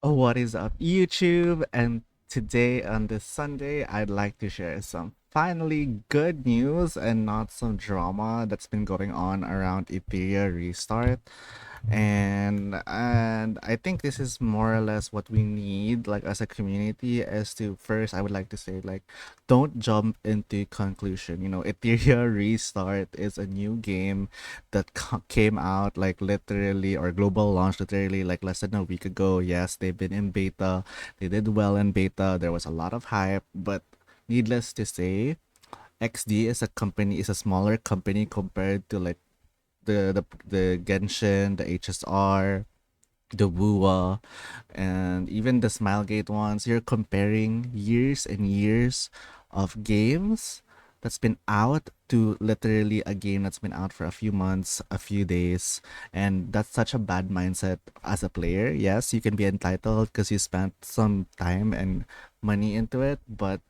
What is up, YouTube? And today on this Sunday, I'd like to share some finally good news and not some drama that's been going on around Etheria restart. And I think this is more or less what we need, like as a community. As to first, I would like to say, like, don't jump into conclusion. Etheria restart is a new game that came out like literally, or global launch literally like less than a week ago. Yes, they've been in beta. They did well in beta. There was a lot of hype, but needless to say, XD is a smaller company compared to like the Genshin, the HSR, the WUA, and even the Smilegate ones. You're comparing years and years of games that's been out to literally a game that's been out for a few months, a few days, and that's such a bad mindset as a player. Yes, you can be entitled because you spent some time and money into it, but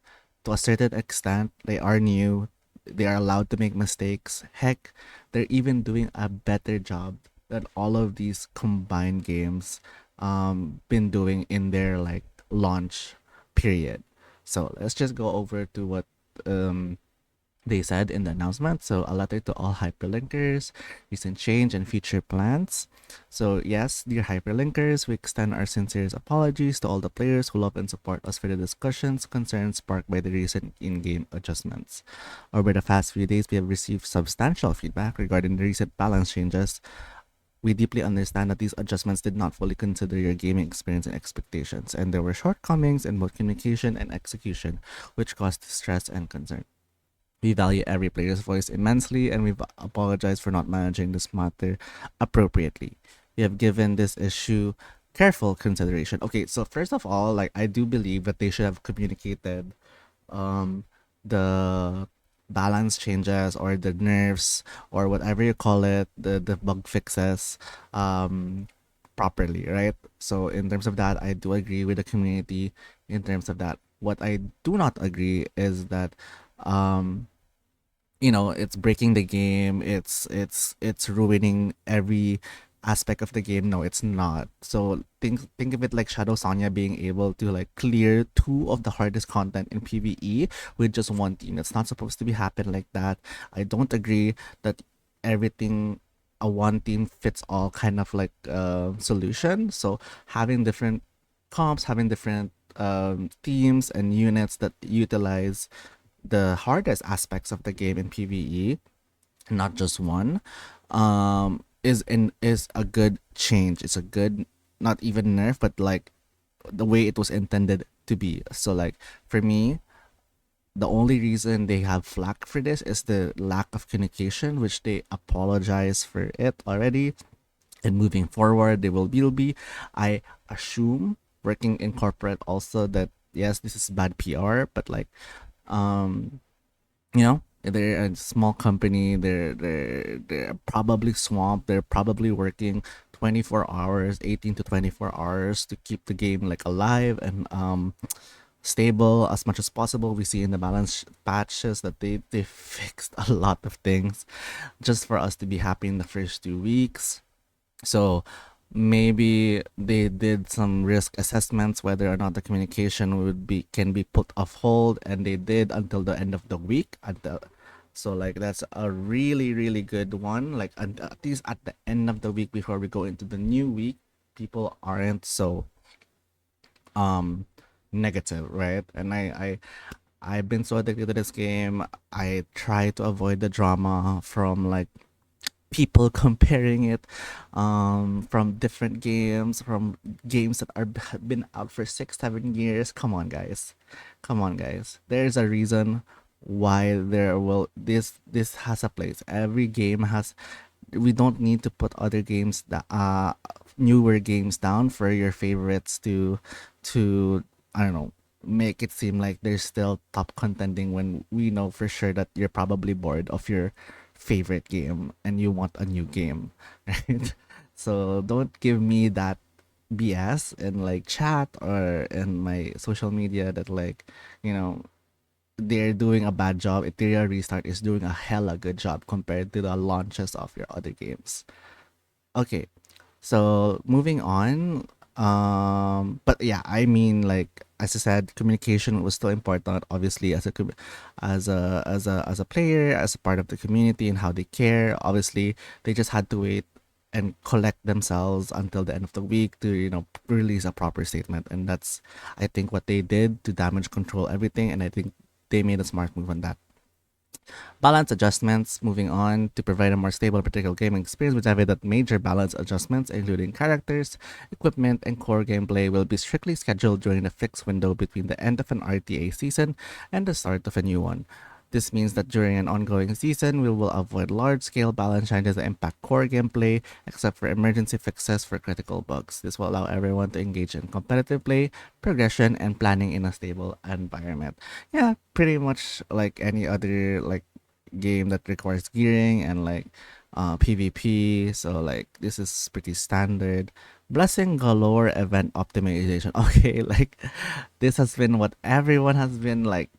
to a certain extent, they are new. They are allowed to make mistakes. Heck, they're even doing a better job than all of these combined games been doing in their like launch period. So let's just go over to what um they said in the announcement. So, a letter to all hyperlinkers, recent change and future plans. So, yes, dear hyperlinkers, we extend our sincerest apologies to all the players who love and support us for the discussions, concerns sparked by the recent in game adjustments. Over the past few days, we have received substantial feedback regarding the recent balance changes. We deeply understand that these adjustments did not fully consider your gaming experience and expectations, and there were shortcomings in both communication and execution, which caused stress and concern. We value every player's voice immensely, and we've apologized for not managing this matter appropriately. We have given this issue careful consideration. Okay, so first of all, like I do believe that they should have communicated um the balance changes or the nerfs or whatever you call it, the bug fixes properly, right? So in terms of that, I do agree with the community in terms of that. What I do not agree is that um it's breaking the game, it's ruining every aspect of the game. No, it's not. So think of it like Shadow Sonya being able to like clear two of the hardest content in PvE with just one team. It's not supposed to be happen like that. I don't agree that everything a one team fits all kind of like solution. So having different comps, having different teams and units that utilize the hardest aspects of the game in PvE, not just one, is a good change. It's a good, not even nerf, but like the way it was intended to be. So like for me, the only reason they have flack for this is the lack of communication, which they apologize for it already. And moving forward, they will be, I assume, working in corporate also, that yes, this is bad PR, but like um they're a small company. They're probably swamped. They're probably working 24 hours, 18 to 24 hours to keep the game like alive and stable as much as possible. We see in the balance patches that they fixed a lot of things just for us to be happy in the first 2 weeks. So maybe they did some risk assessments whether or not the communication would be can be put off hold, and they did until the end of the week. So like that's a really good one. Like at least at the end of the week before we go into the new week, people aren't so um negative, right? And I've been so addicted to this game. I try to avoid the drama from like people comparing it from different games, from games that are been out for 6 7 years. Come on guys, there's a reason why there will this has a place. Every game has, we don't need to put other games that newer games down for your favorites to I don't know, make it seem like they're still top contending when we know for sure that you're probably bored of your favorite game and you want a new game, right? So don't give me that BS in like chat or in my social media that like, you know, they're doing a bad job. Ethereum Restart is doing a hella good job compared to the launches of your other games. Okay, so moving on. But yeah, I mean, like as I said, communication was still important. Obviously, as a player, as a part of the community, and how they care. Obviously, they just had to wait and collect themselves until the end of the week to release a proper statement, and that's I think what they did to damage control everything, and I think they made a smart move on that. Balance adjustments, moving on to provide a more stable and predictable gaming experience, which have that major balance adjustments, including characters, equipment, and core gameplay, will be strictly scheduled during a fixed window between the end of an RTA season and the start of a new one. This means that during an ongoing season, we will avoid large scale balance changes that impact core gameplay, except for emergency fixes for critical bugs. This will allow everyone to engage in competitive play, progression, and planning in a stable environment. Yeah, pretty much like any other like game that requires gearing and like PvP. So like this is pretty standard. Blessing galore event optimization. Okay, like this has been what everyone has been like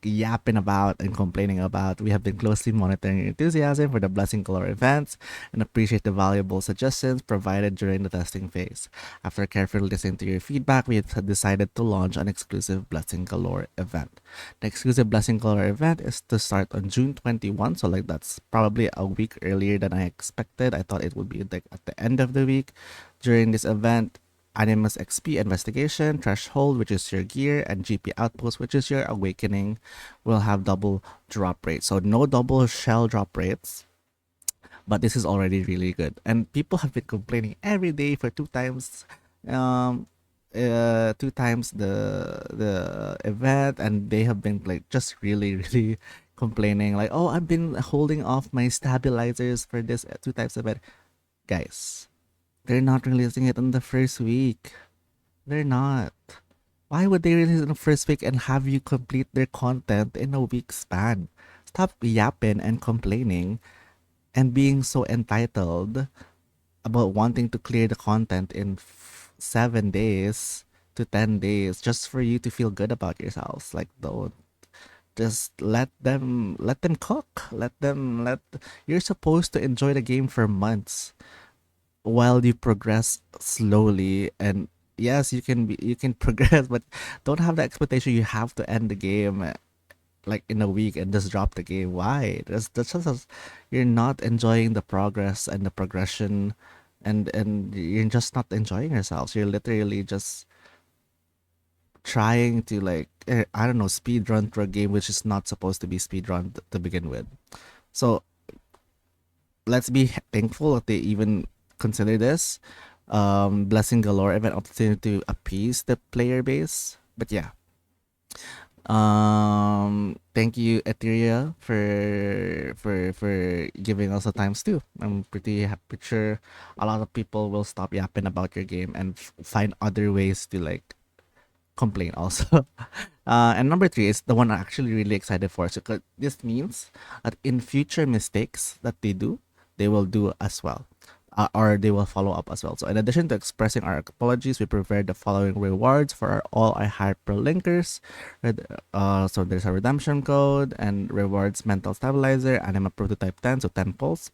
yapping about and complaining about. We have been closely monitoring your enthusiasm for the Blessing Color events and appreciate the valuable suggestions provided during the testing phase. After carefully listening to your feedback, we have decided to launch an exclusive Blessing Galore event. The exclusive Blessing Galore event is to start on June 21, so like that's probably a week earlier than I expected. I thought it would be like at the end of the week. During this event, Animus XP Investigation, Threshold, which is your gear, and GP Outpost, which is your awakening, will have double drop rates. So no double shell drop rates, but this is already really good. And people have been complaining every day for um, two times the event, and they have been like just really really complaining like, oh, I've been holding off my stabilizers for this two times event, guys. They're not releasing it in the first week. They're not. Why would they release it in the first week and have you complete their content in a week span? Stop yapping and complaining and being so entitled about wanting to clear the content in 7 days to 10 days just for you to feel good about yourselves. Like, don't. Just let them cook. You're supposed to enjoy the game for months while you progress slowly. And yes, you can progress, but don't have the expectation you have to end the game like in a week and just drop the game. Why? That's just you're not enjoying the progress and the progression, and you're just not enjoying yourselves. You're literally just trying to like I don't know, speed run through a game which is not supposed to be speed run to begin with. So let's be thankful that they even consider this blessing galore event opportunity to appease the player base. But yeah, thank you Etheria for giving us the times too. I'm pretty sure a lot of people will stop yapping about your game and find other ways to like complain also. And number three is the one I'm actually really excited for. So this means that in future mistakes that they do, they will do as well. Or they will follow up as well. So in addition to expressing our apologies, we prepared the following rewards for all our hyperlinkers. So there's a redemption code and rewards mental stabilizer, anima prototype 10, so 10 pulls,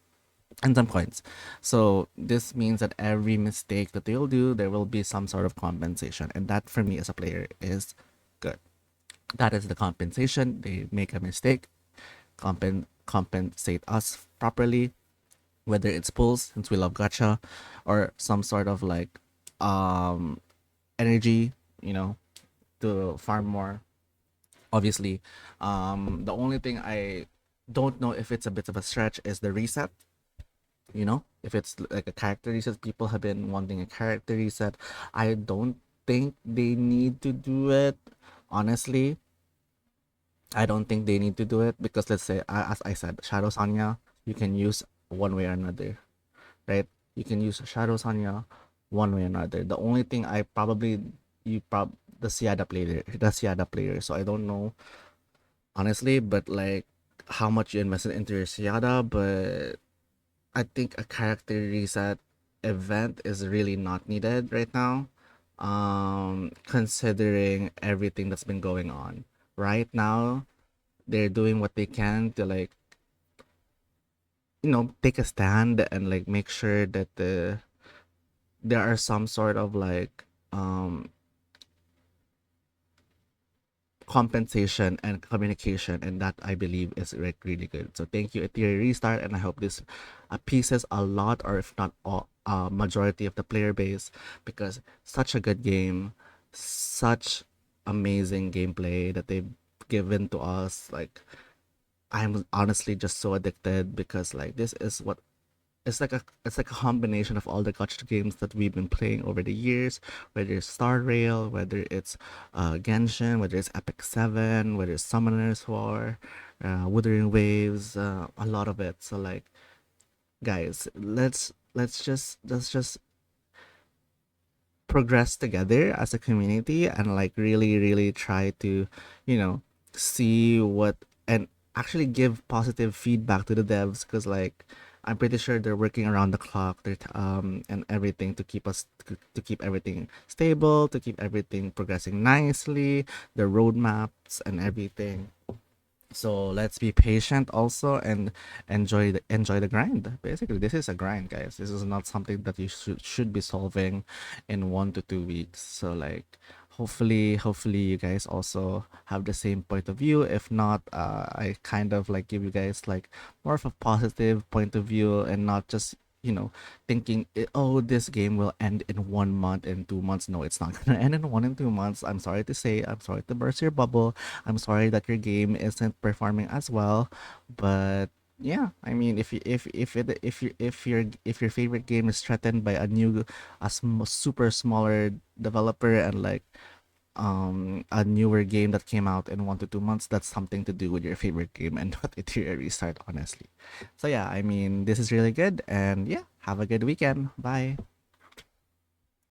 and some coins. So this means that every mistake that they'll do, there will be some sort of compensation. And that for me as a player is good. That is the compensation. They make a mistake, compensate us properly, whether it's pulls, since we love gacha, or some sort of like um energy, you know, to farm more. Obviously, the only thing I don't know if it's a bit of a stretch is the reset. If it's like a character reset, people have been wanting a character reset. I don't think they need to do it. Honestly, I don't think they need to do it because let's say, as I said, Shadow Sanya, you can use one way or another, right? You can use Shadow Sanya one way or another. The only thing I probably you prob the Siada player. So I don't know honestly, but like how much you invested into your Siada, but I think a character reset event is really not needed right now. Considering everything that's been going on. Right now, they're doing what they can to like, take a stand and like make sure that there are some sort of like um compensation and communication, and that I believe is like really good. So thank you, Etheria Restart, and I hope this appeases a lot, or if not all, majority of the player base, because such a good game, such amazing gameplay that they've given to us. Like, I'm honestly just so addicted, because like this is what it's like a combination of all the gacha games that we've been playing over the years, whether it's Star Rail, whether it's Genshin, whether it's epicseven, whether it's Summoner's War, Wuthering Waves, a lot of it. So like, guys, let's just progress together as a community, and like really try to, you know, see what, and actually give positive feedback to the devs, because like I'm pretty sure they're working around the clock, and everything to keep us to keep everything stable, to keep everything progressing nicely, the roadmaps and everything. So let's be patient also, and enjoy the grind. Basically, this is a grind, guys. This is not something that you should be solving in 1 to 2 weeks. So like, hopefully you guys also have the same point of view. If not, I kind of like give you guys like more of a positive point of view, and not just, thinking, oh, this game will end in 1 month, in 2 months. No, it's not gonna end in 1 and 2 months. I'm sorry to say, I'm sorry to burst your bubble. I'm sorry that your game isn't performing as well, but yeah, I mean, if your favorite game is threatened by super smaller developer, and like a newer game that came out in 1 to 2 months, that's something to do with your favorite game, and not a tier restart, honestly. So yeah, I mean, this is really good, and yeah, have a good weekend. Bye.